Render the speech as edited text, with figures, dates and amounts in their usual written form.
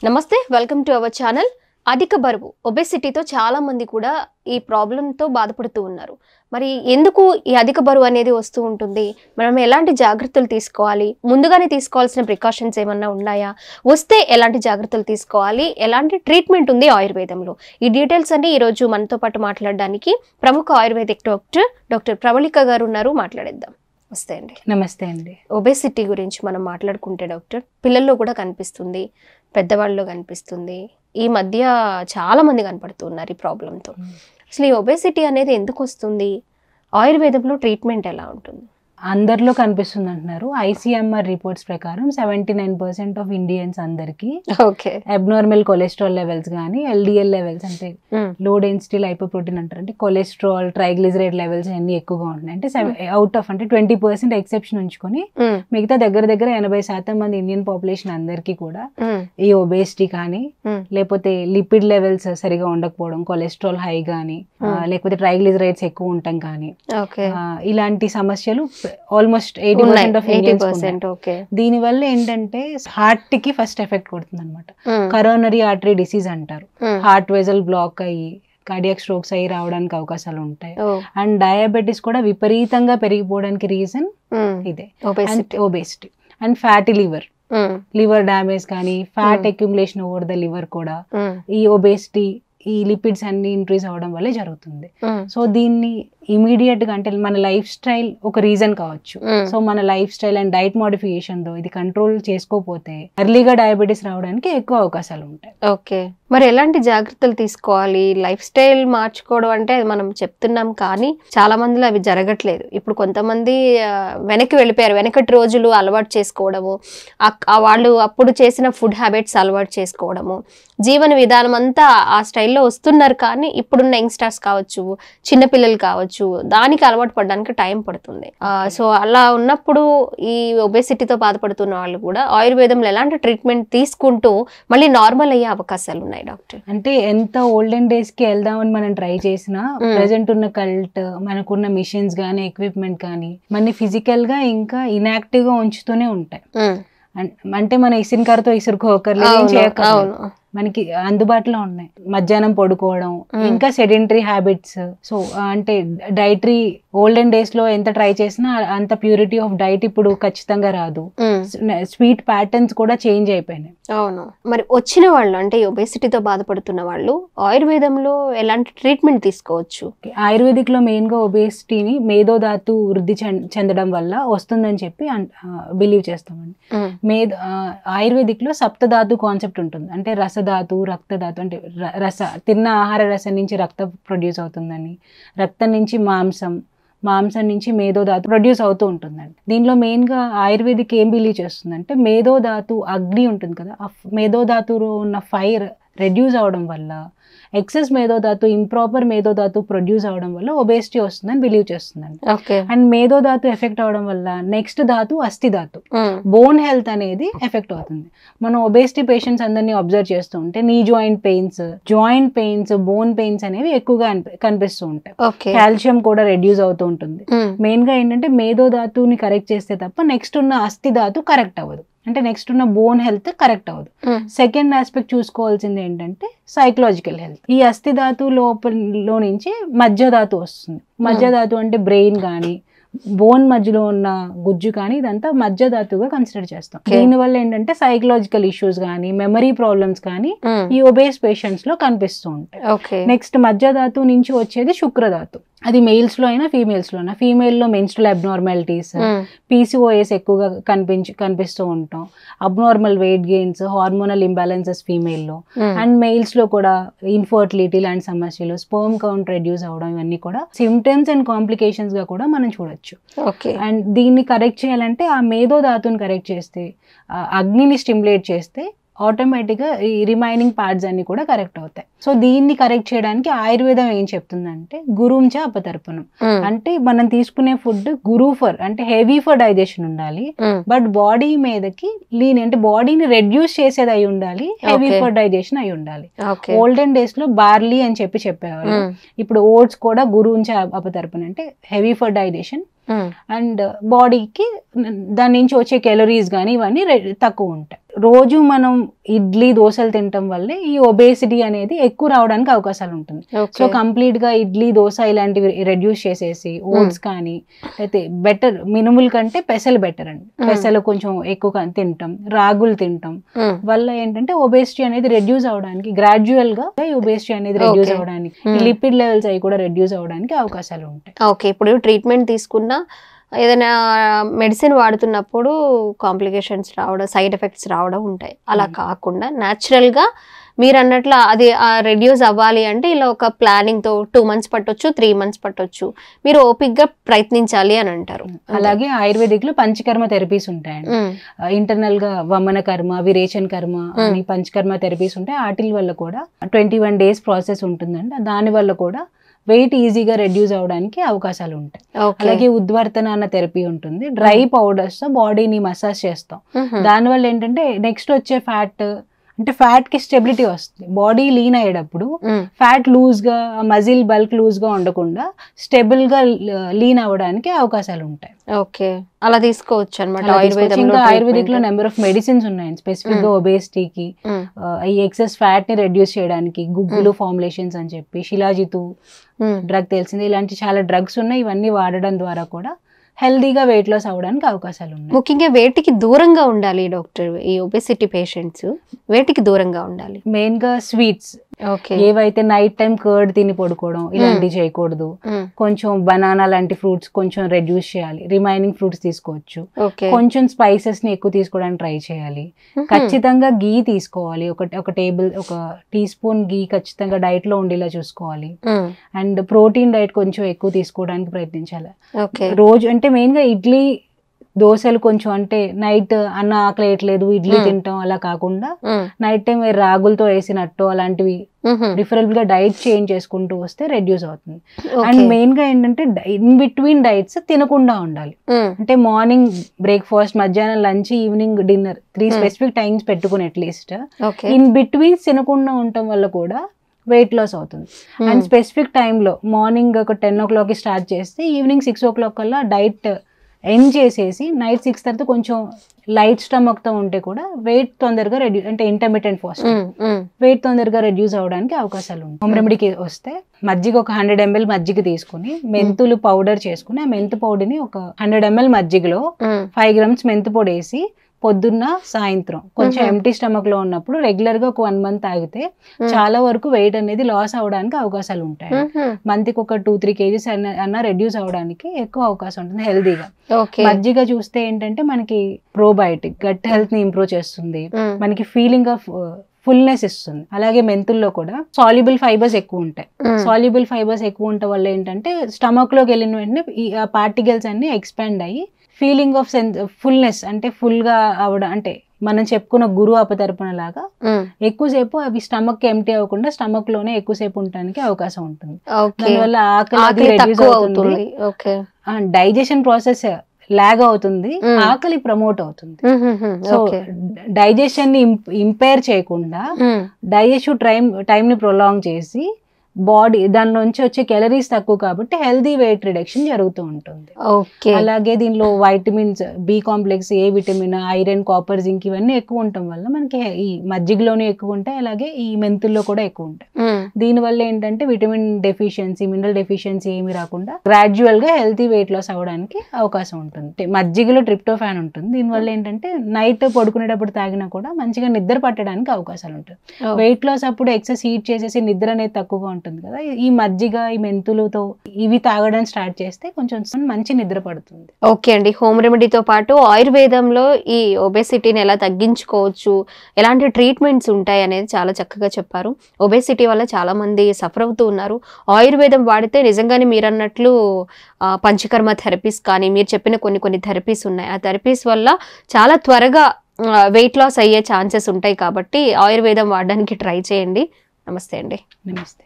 నమస్తే, welcome to our channel. అధిక బరువు ఒబెసిటీతో చాలా మంది కూడా ఈ ప్రాబ్లంతో బాధపడుతూ ఉన్నారు. మరి ఎందుకు ఈ అధిక బరువు అనేది వస్తూ ఉంటుంది? మనం ఎలాంటి జాగ్రత్తలు తీసుకోవాలి? ముందుగానే తీసుకోవాల్సిన ప్రికాషన్స్ ఏమన్నా ఉన్నాయా? వస్తే ఎలాంటి జాగ్రత్తలు తీసుకోవాలి? ఎలాంటి ట్రీట్మెంట్ ఉంది ఆయుర్వేదంలో? ఈ డీటెయిల్స్ అన్ని ఈరోజు మనతో పాటు మాట్లాడడానికి ప్రముఖ ఆయుర్వేదిక్ డాక్టర్ ప్రవళిక గారు ఉన్నారు. మాట్లాడేద్దాం. నమస్తే అండి. నమస్తే అండి. ఒబెసిటీ గురించి మనం మాట్లాడుకుంటే డాక్టర్, పిల్లల్లో కూడా కనిపిస్తుంది, పెద్దవాళ్ళలో కనిపిస్తుంది, ఈ మధ్య చాలా మంది కనపడుతున్నారు ఈ ప్రాబ్లంతో. అసలు ఈ ఒబెసిటీ అనేది ఎందుకు వస్తుంది? ఆయుర్వేదంలో ట్రీట్మెంట్ ఎలా ఉంటుంది? అందరిలో కనిపిస్తుంది అంటున్నారు. ఐసీఎంఆర్ రిపోర్ట్స్ ప్రకారం 79% ఆఫ్ ఇండియన్స్ అందరికి అబ్నార్మల్ కొలెస్ట్రాల్ లెవెల్స్ కానీ ఎల్డిఎల్ లెవెల్స్ అంటే లో డెన్సిటీ లైపోప్రోటీన్ అంటారు, అంటే కొలెస్ట్రాల్ ట్రైగ్లిజరైడ్ లెవెల్స్ అన్ని ఎక్కువగా ఉంటున్నాయి. అంటే అవుట్ ఆఫ్ అంటే 20% ఎక్సెప్షన్ ఉంచుకొని మిగతా దగ్గర 80% మంది ఇండియన్ పాపులేషన్ అందరికీ కూడా ఈ ఒబేసిటీ కానీ లేకపోతే లిపిడ్ లెవెల్స్ సరిగా ఉండకపోవడం, కొలెస్ట్రాల్ హై కానీ లేకపోతే ట్రైగ్లిజరైడ్స్ ఎక్కువ ఉండటం కానీ ఇలాంటి సమస్యలు ఆల్మోస్ట్ 80% ఆఫ్ ఇండియన్స్. దీని వల్ల ఏంటంటే హార్ట్ కి ఫస్ట్ ఎఫెక్ట్ కొడుతుంది అనమాట. కరోనరీ ఆర్టరీ డిసీజ్ అంటారు. హార్ట్ వెజల్ బ్లాక్ అయ్యి కార్డియాక్ స్ట్రోక్స్ అయ్యి రావడానికి అవకాశాలు ఉంటాయి. అండ్ డయాబెటీస్ కూడా విపరీతంగా పెరిగిపోవడానికి రీజన్ ఇదే, obesity. And fatty liver damage కానీ fat accumulation over the liver కూడా ఈ ఒబేసిటీ, ఈ లిపిడ్స్ అన్ని ఇంక్రీజ్ అవ్వడం వల్లే జరుగుతుంది. సో దీన్ని ఇమీడియట్ గా అంటే మన లైఫ్ స్టైల్ ఒక రీజన్ కావచ్చు. సో మన life style and diet modification తో ఇది కంట్రోల్ చేసుకోకపోతే ఎర్లీగా డయాబెటీస్ రావడానికి ఎక్కువ అవకాశాలు ఉంటాయి. ఓకే, మరి ఎలాంటి జాగ్రత్తలు తీసుకోవాలి? లైఫ్ స్టైల్ మార్చుకోవడం అంటే మనం చెప్తున్నాం, కానీ చాలా మందిలో అవి జరగట్లేదు. ఇప్పుడు కొంతమంది వెనక్కి వెళ్ళిపోయారు. వెనకటి రోజులు అలవాటు చేసుకోవడము, వాళ్ళు అప్పుడు చేసిన ఫుడ్ హ్యాబిట్స్ అలవాటు చేసుకోవడము, జీవన విధానం అంతా ఆ స్టైల్లో వస్తున్నారు. కానీ ఇప్పుడున్న యంగ్స్టర్స్ కావచ్చు, చిన్నపిల్లలు కావచ్చు, దానికి అలవాటు పడడానికి టైం పడుతుంది. సో అలా ఉన్నప్పుడు ఈ ఒబేసిటీతో బాధపడుతున్న వాళ్ళు కూడా ఆయుర్వేదంలో ఎలాంటి ట్రీట్మెంట్ తీసుకుంటూ మళ్ళీ నార్మల్ అయ్యే అవకాశాలు ఉన్నాయి డాక్టర్? అంటే ఎంత ఓల్డెన్ డేస్ కి వెళ్దామని మనం ట్రై చేసినా ప్రెసెంట్ ఉన్న కల్ట్, మనకున్న మిషన్స్ గానీ ఎక్విప్మెంట్ కానీ మన ఫిజికల్ గా ఇంకా ఇన్యాక్టివ్ గా ఉంచుతూనే ఉంటాయి. అంటే మన ఇసిన్కారతో ఇసురుకోకర్లేదు, మనకి అందుబాటులో ఉన్నాయి. మధ్యాహ్నం పడుకోవడం, ఇంకా సెడెంటరీ హ్యాబిట్స్. సో అంటే డైటరీ ఓల్డెన్ డేస్ లో ఎంత ట్రై చేసినా అంత ప్యూరిటీ ఆఫ్ డైట్ ఇప్పుడు ఖచ్చితంగా రాదు. స్వీట్ ప్యాటర్న్స్ కూడా చేంజ్ అయిపోయినాయి. అవును. మరి వచ్చిన వాళ్ళు అంటే ఒబేసిటీతో బాధపడుతున్న వాళ్ళు ఆయుర్వేదంలో ఎలాంటి ట్రీట్మెంట్ తీసుకోవచ్చు? ఆయుర్వేదిక్ లో మెయిన్ గా ఒబేసిటీని మేధోధాతు వృద్ధి చెందడం వల్ల వస్తుందని చెప్పి బిలీవ్ చేస్తామండి. ఆయుర్వేదిక్ లో సప్తధాతు కాన్సెప్ట్ ఉంటుంది. అంటే రసధాతు, రక్తధాతు, అంటే తిన్న ఆహార రసం నుంచి రక్తం ప్రొడ్యూస్ అవుతుందని, రక్తం నుంచి మాంసం నుంచి మేధోధాతు ప్రొడ్యూస్ అవుతూ ఉంటుందండి. దీనిలో మెయిన్ గా ఆయుర్వేదిక్ ఏం బిలీవ్ చేస్తుందంటే మేధోధాతు, అగ్ని ఉంటుంది కదా, ఆ మేధోధాతులో ఉన్న ఫైర్ రెడ్యూస్ అవడం వల్ల, ఎక్సెస్ మేధోధాతు, ఇంప్రాపర్ మేధోధాతు ప్రొడ్యూస్ అవడం వల్ల ఒబేసిటీ వస్తుందని బిలీవ్ చేస్తుందండి. అండ్ మేధోధాతు ఎఫెక్ట్ అవడం వల్ల నెక్స్ట్ ధాతు అస్థిధాతు, బోన్ హెల్త్ అనేది ఎఫెక్ట్ అవుతుంది. మనం ఒబేసిటీ పేషెంట్స్ అందరినీ అబ్జర్వ్ చేస్తూ ఉంటే knee joint pains, bone pains అనేవి ఎక్కువగా కనిపిస్తూ ఉంటాయి. కాల్షియం కూడా రెడ్యూస్ అవుతూ ఉంటుంది. మెయిన్ గా ఏంటంటే మేధోధాతుని కరెక్ట్ చేస్తే తప్ప నెక్స్ట్ ఉన్న అస్థిధాతు కరెక్ట్ అవ్వదు, అంటే నెక్స్ట్ ఉన్న బోన్ హెల్త్ కరెక్ట్ అవ్వదు. సెకండ్ ఆస్పెక్ట్ చూసుకోవాల్సింది ఏంటంటే సైకలాజికల్ హెల్త్. ఈ అస్థిధాతు లోపల నుంచి మధ్యధాతు వస్తుంది. మధ్యధాతు అంటే బ్రెయిన్ కానీ బోన్ మధ్యలో ఉన్న గుజ్జు కానీ ఇదంతా మధ్యధాతుగా కన్సిడర్ చేస్తాం. దీనివల్ల ఏంటంటే సైకలాజికల్ ఇష్యూస్ కానీ మెమరీ ప్రాబ్లమ్స్ కానీ ఈ ఒబేస్ పేషెంట్స్ లో కనిపిస్తూ ఉంటాయి. నెక్స్ట్ మధ్యధాతు నుంచి వచ్చేది శుక్రధాతు. అది మెయిల్స్ లో అయినా ఫీమేల్స్ లో అయినా. ఫీమేల్ లో మెన్స్ట్రల్ అబ్నార్మాలిటీస్, పీసీఓఎస్ ఎక్కువగా కనిపిస్తూ ఉంటాం. Abnormal weight gains, hormonal imbalances female లో. అండ్ మెయిల్స్ లో కూడా ఇన్ఫర్టిలిటీ లాంటి సమస్యలు, స్పర్మ్ కౌంట్ రెడ్యూస్ అవడం, ఇవన్నీ కూడా సిమ్టమ్స్ అండ్ కాంప్లికేషన్స్ గా కూడా మనం చూడొచ్చు. అండ్ దీన్ని కరెక్ట్ చేయాలంటే ఆ మేధోధాతుని కరెక్ట్ చేస్తే, అగ్నిని స్టిమ్యులేట్ చేస్తే ఆటోమేటిక్ గా ఈ రిమైనింగ్ పార్ట్స్ అన్ని కూడా కరెక్ట్ అవుతాయి. సో దీన్ని కరెక్ట్ చేయడానికి ఆయుర్వేదం ఏం చెప్తుందంటే గురుంచ అపతర్పణం. అంటే మనం తీసుకునే ఫుడ్ అంటే హెవీ ఫర్ డైజెషన్ ఉండాలి, బట్ బాడీ మీదకి లీన్ అంటే బాడీని రెడ్యూస్ చేసేది అయి ఉండాలి, హెవీ ఫర్ డైజెషన్ అయి ఉండాలి. ఓల్డెన్ డేస్ లో బార్లీ అని చెప్పేవారు. ఇప్పుడు ఓట్స్ కూడా గురుంచ అపతర్పణం, అంటే హెవీ ఫర్ అండ్ బాడీకి దాని నుంచి వచ్చే క్యాలరీస్ కానీ ఇవన్నీ తక్కువ ఉంటాయి. రోజు మనం ఇడ్లీ దోశలు తినటం వల్లే ఈ ఒబేసిటీ అనేది ఎక్కువ రావడానికి అవకాశాలు ఉంటుంది. సో కంప్లీట్ గా ఇడ్లీ దోశ ఇలాంటివి రెడ్యూస్ చేసేసి ఓట్స్ కానీ అయితే బెటర్, మినుముల కంటే పెసలు బెటర్ అండి. పెసలు కొంచెం ఎక్కువ తింటాం, రాగులు తింటాం వల్ల ఏంటంటే ఒబేసిటీ అనేది రెడ్యూస్ అవడానికి, గ్రాడ్యువల్ గా ఈ ఒబేసిటీ అనేది రెడ్యూస్ అవడానికి, లిపిడ్ లెవెల్స్ అవి కూడా రెడ్యూస్ అవడానికి అవకాశాలు ఉంటాయి. ఓకే, ఇప్పుడు ట్రీట్మెంట్ తీసుకున్నా ఏదైనా మెడిసిన్ వాడుతున్నప్పుడు కాంప్లికేషన్స్ రావడం, సైడ్ ఎఫెక్ట్స్ రావడం ఉంటాయి. అలా కాకుండా న్యాచురల్గా మీరు అన్నట్లు అది రెడ్యూస్ అవ్వాలి అంటే ఇలా ఒక ప్లానింగ్తో 2 months పట్టొచ్చు, 3 months పట్టొచ్చు, మీరు ఓపిక్గా ప్రయత్నించాలి అని అంటారు. అలాగే ఆయుర్వేదిక్ లో పంచకర్మ థెరపీస్ ఉంటాయండి. ఇంటర్నల్ గా వమన కర్మ, విరేచన్ కర్మ అని పంచకర్మ థెరపీస్ ఉంటాయి. వాటి వల్ల కూడా 21 days ప్రాసెస్ ఉంటుందండి. దాని వల్ల కూడా వెయిట్ ఈజీగా రెడ్యూస్ అవడానికి అవకాశాలు ఉంటాయి. అలాగే ఉద్వర్తన అన్న థెరపీ ఉంటుంది. డ్రై పౌడర్స్ తో బాడీని మసాజ్ చేస్తాం. దానివల్ల ఏంటంటే నెక్స్ట్ వచ్చే ఫ్యాట్, అంటే ఫ్యాట్ కి స్టెబిలిటీ వస్తుంది. బాడీ లీన్ అయ్యేటప్పుడు ఫ్యాట్ లూజ్ గా, మజిల్ బల్క్ లూజ్ గా ఉండకుండా స్టెబుల్ గా లీన్ అవ్వడానికి అవకాశాలు ఉంటాయి. ఓకే, అలా తీసుకోవచ్చు అనమాట. ఆయుర్వేదిక్ లో నెంబర్ ఆఫ్ మెడిసిన్స్ ఉన్నాయి స్పెసిఫిక్ గా ఒబేసిటీకి. ఈ ఎక్సెస్ ఫ్యాట్ ని రెడ్యూస్ చేయడానికి గుగ్గులు ఫార్ములేషన్స్ అని చెప్పి, శిలాజితు డ్రగ్ తెలిసింది, ఇలాంటి చాలా డ్రగ్స్ ఉన్నాయి. ఇవన్నీ వాడడం ద్వారా కూడా హెల్దీగా వెయిట్ లాస్ అవ్వడానికి అవకాశాలు ఉన్నాయి. ముఖ్యంగా వేటికి దూరంగా ఉండాలి డాక్టర్? ఈ ఒబేసిటీ పేషెంట్స్ వేటికి దూరంగా ఉండాలి? మెయిన్ గా స్వీట్స్, ఏవైతే నైట్ టైం కర్డ్ తిని పడుకోవడం ఇలాంటివి చేయకూడదు. కొంచెం బనానా లాంటి ఫ్రూట్స్ కొంచెం రెడ్యూస్ చేయాలి, రిమైనింగ్ ఫ్రూట్స్ తీసుకోవచ్చు. కొంచెం స్పైసెస్ ని ఎక్కువ తీసుకోవడానికి ట్రై చేయాలి. ఖచ్చితంగా గీ తీసుకోవాలి. ఒక టీ స్పూన్ గీ ఖచ్చితంగా డైట్ లో ఉండేలా చూసుకోవాలి. అండ్ ప్రోటీన్ డైట్ కొంచెం ఎక్కువ తీసుకోవడానికి ప్రయత్నించాలి. రోజు అంటే మెయిన్ గా ఇడ్లీ దోశలు కొంచెం, అంటే నైట్ అన్న ఆకలేయట్లేదు ఇడ్లీ తింటాం అలా కాకుండా నైట్ టైం రాగులతో వేసినట్టు అలాంటివి ప్రిఫరబుల్ గా డైట్ చేంజ్ చేసుకుంటూ వస్తే రెడ్యూస్ అవుతుంది. అండ్ మెయిన్ గా ఏంటంటే ఇన్ బిట్వీన్ డైట్స్ తినకుండా ఉండాలి. అంటే మార్నింగ్ బ్రేక్ఫాస్ట్, మధ్యాహ్నం lunch, evening dinner 3 specific times పెట్టుకుని అట్లీస్ట్ ఇన్ బిట్వీన్ తినకుండా ఉండటం వల్ల కూడా వెయిట్ లాస్ అవుతుంది. అండ్ స్పెసిఫిక్ టైంలో మార్నింగ్ ఒక 10 o'clock స్టార్ట్ చేస్తే ఈవినింగ్ 6 o'clock కల్లా డైట్ ఎండ్ చేసేసి నైట్ 6 తర్వాత కొంచెం లైట్ స్టమక్ తో ఉంటే కూడా వెయిట్ తొందరగా రెడ్యూస్, అంటే ఇంటర్మిటెంట్ ఫాస్టింగ్, వెయిట్ తొందరగా రెడ్యూస్ అవడానికి అవకాశాలు ఉంటాయి. హోమ్ రెమెడీకి వస్తే మజ్జిగ ఒక 100 ml మజ్జిగ తీసుకుని మెంతులు పౌడర్ చేసుకుని ఆ మెంతు పొడిని ఒక 100 ml మజ్జిగలో 5 grams మెంతు పొడి వేసి పొద్దున్న సాయంత్రం కొంచెం ఎంటీ స్టమక్ లో ఉన్నప్పుడు రెగ్యులర్ గా ఒక 1 month తాగితే చాలా వరకు వెయిట్ అనేది లాస్ అవడానికి అవకాశాలు ఉంటాయి. మంత్కి ఒక 2-3 kgs అన్న రెడ్యూస్ అవడానికి ఎక్కువ అవకాశం ఉంటుంది హెల్దీగా. మజ్జిగ చూస్తే ఏంటంటే మనకి ప్రోబయోటిక్, గట్ హెల్త్ ని ఇంప్రూవ్ చేస్తుంది, మనకి ఫీలింగ్ ఆఫ్ ఫుల్నెస్ ఇస్తుంది. అలాగే మెంతుల్లో కూడా సాల్యుబుల్ ఫైబర్స్ ఎక్కువ ఉంటాయి. సాల్యుబుల్ ఫైబర్స్ ఎక్కువ ఉండటం వల్ల ఏంటంటే స్టమక్ లోకి వెళ్ళిన వెంటనే ఈ పార్టికల్స్ అన్ని ఎక్స్పాండ్ అయ్యి ఫీలింగ్ ఆఫ్ ఫుల్నెస్, అంటే ఫుల్ గా అవడం, అంటే మనం చెప్పుకున్న గురు అపతర్పణ లాగా ఎక్కువసేపు అవి స్టమక్ ఎంటీ అవ్వకుండా స్టమక్ లోనే ఎక్కువసేపు ఉండడానికి అవకాశం ఉంటుంది. దానివల్ల ఆకలి రెడ్యూస్ అవుతుంది, డైజెషన్ ప్రాసెస్ లాగ్ అవుతుంది, ఆకలి ప్రమోట్ అవుతుంది. సో డైజెషన్ ని ఇంపైర్ చేయకుండా డైజెషన్ టైం ని ప్రొలాంగ్ చేసి బాడీ దాని నుంచి వచ్చే క్యాలరీస్ తక్కువ కాబట్టి హెల్దీ వెయిట్ రిడక్షన్ జరుగుతూ ఉంటుంది. అలాగే దీనిలో vitamins, B complex, A vitamin, iron, copper, zinc ఇవన్నీ ఎక్కువ ఉండటం వల్ల మనకి ఈ మజ్జిగలోనే ఎక్కువ ఉంటాయి, అలాగే ఈ మెంతుల్లో కూడా ఎక్కువ ఉంటాయి. దీనివల్ల ఏంటంటే విటమిన్ డెఫిషియన్సీ, మినరల్ డెఫిషియన్సీ ఏమి రాకుండా గ్రాడ్యువల్ గా హెల్తీ వెయిట్ లాస్ అవ్వడానికి అవకాశం ఉంటుంది. మజ్జిగలో ట్రిప్టోఫాన్ ఉంటుంది. దీనివల్ల ఏంటంటే నైట్ పడుకునేటప్పుడు తాగినా కూడా మంచిగా నిద్ర పట్టడానికి అవకాశాలు ఉంటుంది. వెయిట్ లాస్ అప్పుడు ఎక్సెస్ హీట్ చేసేసి నిద్ర అనేది తక్కువగా ఉంటుంది కదా, ఈ మజ్జిగ, ఈ మెంతులతో ఇవి తాగడం స్టార్ట్ చేస్తే కొంచెం మంచి నిద్ర పడుతుంది. ఓకే అండి, హోమ్ రెమెడీతో పాటు ఆయుర్వేదంలో ఈ ఒబేసిటీని ఎలా తగ్గించుకోవచ్చు, ఎలాంటి ట్రీట్మెంట్స్ ఉంటాయి అనేది చాలా చక్కగా చెప్పారు. ఒబేసిటీ వల్ల చాలా మంది సఫర్ అవుతూ ఉన్నారు. ఆయుర్వేదం వాడితే నిజంగానే మీరు అన్నట్లు పంచకర్మ థెరపీస్ కానీ మీరు చెప్పిన కొన్ని థెరపీస్ ఉన్నాయి. ఆ థెరపీస్ వల్ల చాలా త్వరగా వెయిట్ లాస్ అయ్యే ఛాన్సెస్ ఉంటాయి కాబట్టి ఆయుర్వేదం వాడడానికి ట్రై చేయండి. నమస్తే అండి. నమస్తే.